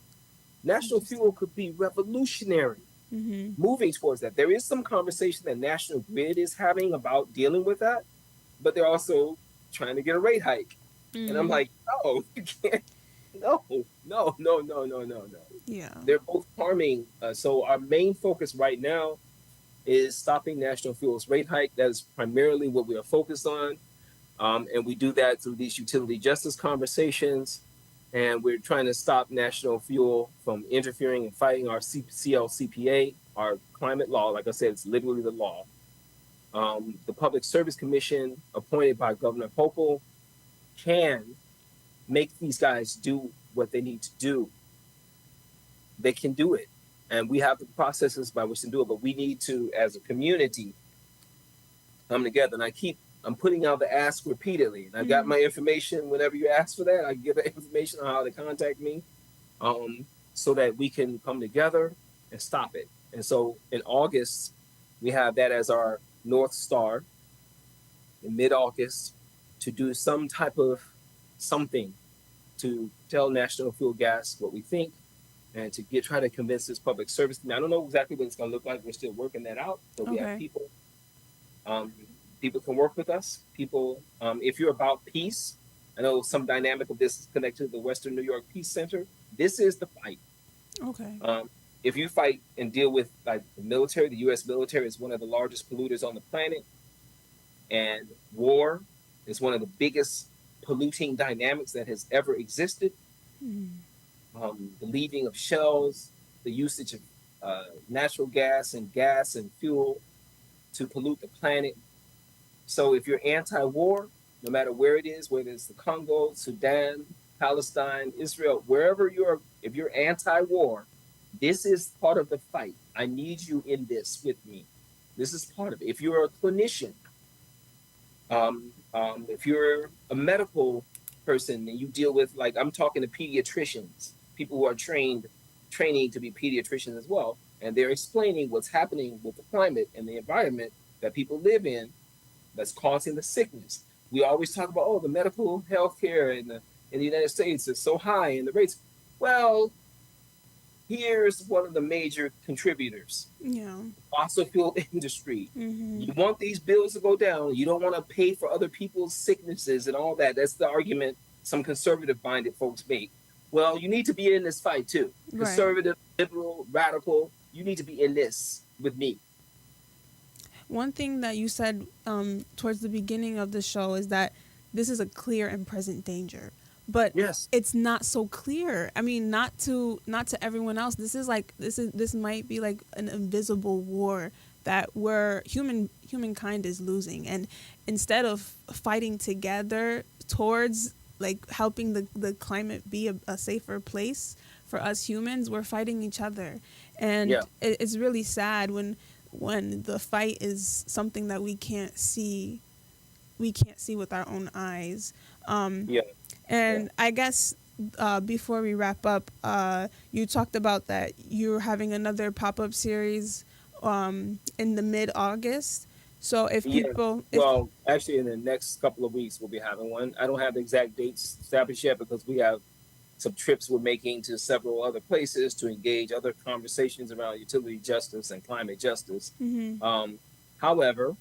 National Fuel could be revolutionary. Mm-hmm. Moving towards that. There is some conversation that National Grid is having about dealing with that, but they're also trying to get a rate hike. Mm-hmm. And I'm like, no, you can't. No. Yeah. They're both harming. So our main focus right now is stopping National Fuel's rate hike. That is primarily what we are focused on. And we do that through these utility justice conversations. And we're trying to stop National Fuel from interfering and fighting our CLCPA, our climate law. Like I said, it's literally the law. The Public Service Commission, appointed by Governor Hochul, can make these guys do what they need to do. They can do it. And we have the processes by which to do it, but we need to, as a community, come together. And I'm putting out the ask repeatedly. And I've got my information. Whenever you ask for that, I give the information on how to contact me, so that we can come together and stop it. And so in August, we have that as our North Star, in mid-August, to do some type of something to tell National Fuel Gas what we think, and to try to convince this public service. I don't know exactly what it's going to look like. We're still working that out. But we have people. People can work with us. People, if you're about peace, I know some dynamic of this is connected to the Western New York Peace Center. This is the fight. Okay. If you fight and deal with the military, the U.S. military is one of the largest polluters on the planet, and war is one of the biggest polluting dynamics that has ever existed. The leaving of shells, the usage of natural gas and fuel to pollute the planet. So if you're anti-war, no matter where it is, whether it's the Congo, Sudan, Palestine, Israel, wherever if you're anti-war, this is part of the fight. I need you in this with me. This is part of it. If you're a clinician, if you're a medical person and you deal with, like, I'm talking to pediatricians, people who are training to be pediatricians as well, and they're explaining what's happening with the climate and the environment that people live in that's causing the sickness. We always talk about, oh, the medical health care in the United States is so high and the rates. Well, here's one of the major contributors. Yeah. Fossil fuel industry. Mm-hmm. You want these bills to go down. You don't want to pay for other people's sicknesses and all that. That's the argument some conservative-minded folks make. Well, you need to be in this fight too. Right. Conservative, liberal, radical. You need to be in this with me. One thing that you said towards the beginning of the show is that this is a clear and present danger, but Yes. it's not so clear. I mean, not to everyone else. This might be like an invisible war that humankind is losing, and instead of fighting together towards like helping the climate be a safer place for us humans, we're fighting each other, and Yeah. it's really sad when the fight is something that we can't see with our own eyes. Yeah. And I guess before we wrap up, you talked about that you're having another pop-up series in the mid-August. So if people... Well, actually, in the next couple of weeks, we'll be having one. I don't have the exact dates established yet because we have some trips we're making to several other places to engage other conversations around utility justice and climate justice. Mm-hmm. However,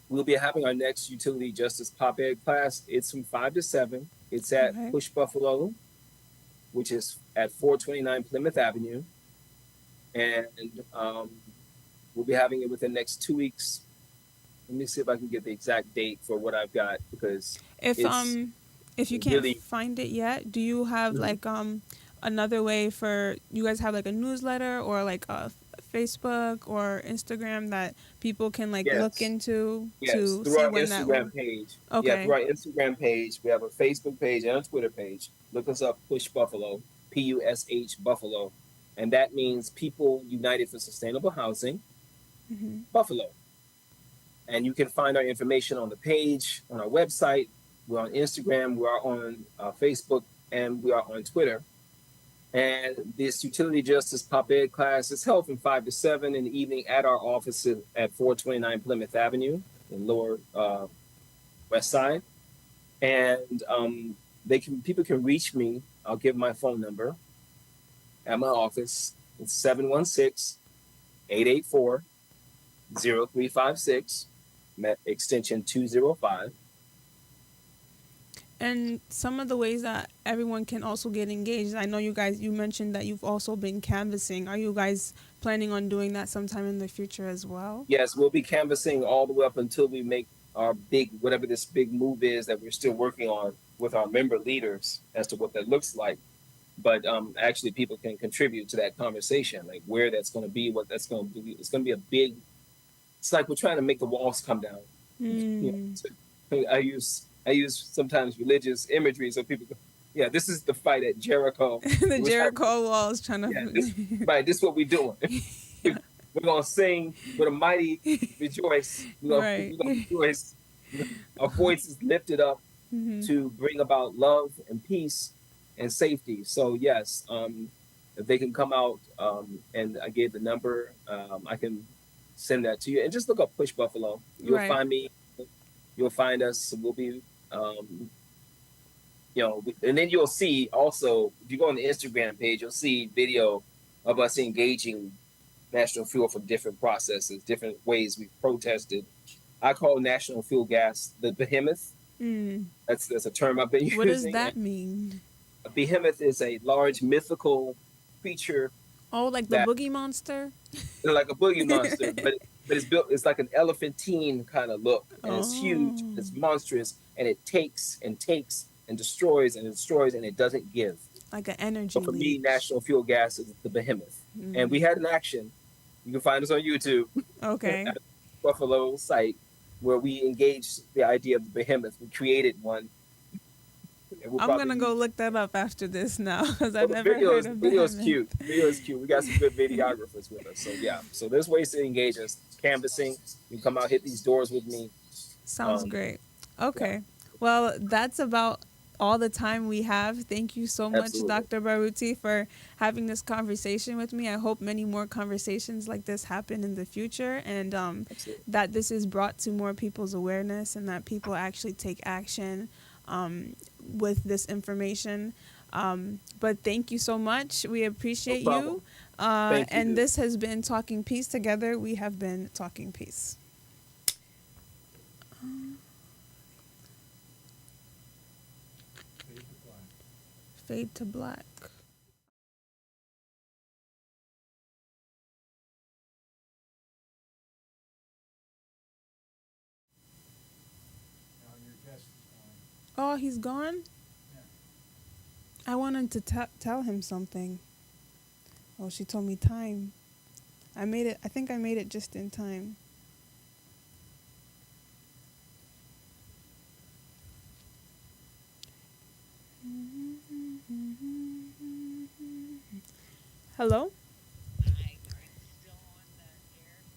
we'll be having our next utility justice pop-ed class. It's from 5 to 7. It's at Okay. Push Buffalo, which is at 429 Plymouth Avenue. And we'll be having it within the next 2 weeks. Let me see if I can get the exact date for what I've got, because If you can't really- find it yet, do you have like another way for you guys have like a newsletter or like a Facebook or Instagram that people can like Yes. look into yes, to through see our when that Instagram page. Okay. Yeah, through our Instagram page. We have a Facebook page and a Twitter page. Look us up, Push Buffalo, PUSH Buffalo. And that means People United for Sustainable Housing, Mhm. Buffalo. And you can find our information on the page, on our website. We're on Instagram, we are on Facebook, and we are on Twitter. And this utility justice pop-ed class is held from 5 to 7 in the evening at our office at 429 Plymouth Avenue in Lower West Side. And people can reach me. I'll give my phone number at my office. It's 716-884-0356, extension 205. And some of the ways that everyone can also get engaged. I know you mentioned that you've also been canvassing. Are you guys planning on doing that sometime in the future as well? Yes, we'll be canvassing all the way up until we make our whatever this big move is that we're still working on with our member leaders as to what that looks like. But actually, people can contribute to that conversation, like where that's going to be, what that's going to be. It's going to be a big. It's like we're trying to make the walls come down. You know, so I use sometimes religious imagery so people go, yeah, this is the fight at Jericho. The Jericho walls trying to... Yeah, this is what we're doing. We're going to sing with a mighty rejoice. We're going to rejoice. Our voices lifted up to bring about love and peace and safety. So yes, if they can come out, and I gave the number, I can send that to you. And just look up Push Buffalo. You'll find me. You'll find us. We'll be, and then you'll see also, if you go on the Instagram page, you'll see video of us engaging National Fuel for different processes, different ways we've protested. I call National Fuel Gas the behemoth. That's a term I've been using. What does that mean? A behemoth is a large mythical creature. Oh, like the Boogie Monster? Like a boogie monster, but it's built. It's like an elephantine kind of look, and it's huge, it's monstrous, and it takes and destroys and destroys, and it doesn't give. Like an energy. So for me, National Fuel Gas is the behemoth, and we had an action. You can find us on YouTube. Okay. At the Buffalo site, where we engaged the idea of the behemoth. We created one. And we'll I'm probably gonna be, go look that up after this now because well, I've the never heard of video is that. cute. Video is cute. We got some good videographers with us. So yeah. So there's ways to engage us. Canvassing. You can come out, hit these doors with me. Sounds great. Yeah, Okay. Well, that's about all the time we have. Thank you so much, absolutely. Dr. Baruti, for having this conversation with me. I hope many more conversations like this happen in the future, and Absolutely. that this is brought to more people's awareness and that people actually take action with this information. But thank you so much. We appreciate No you. problem. Thank you. And this has been Talking Peace. Together, we have been Talking Peace. Fade to black. Oh, he's gone? I wanted to tell him something. Oh, she told me time. I made it. I think I made it just in time. Hello?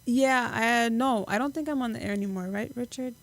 Yeah, no, I don't think I'm on the air anymore, right, Richard?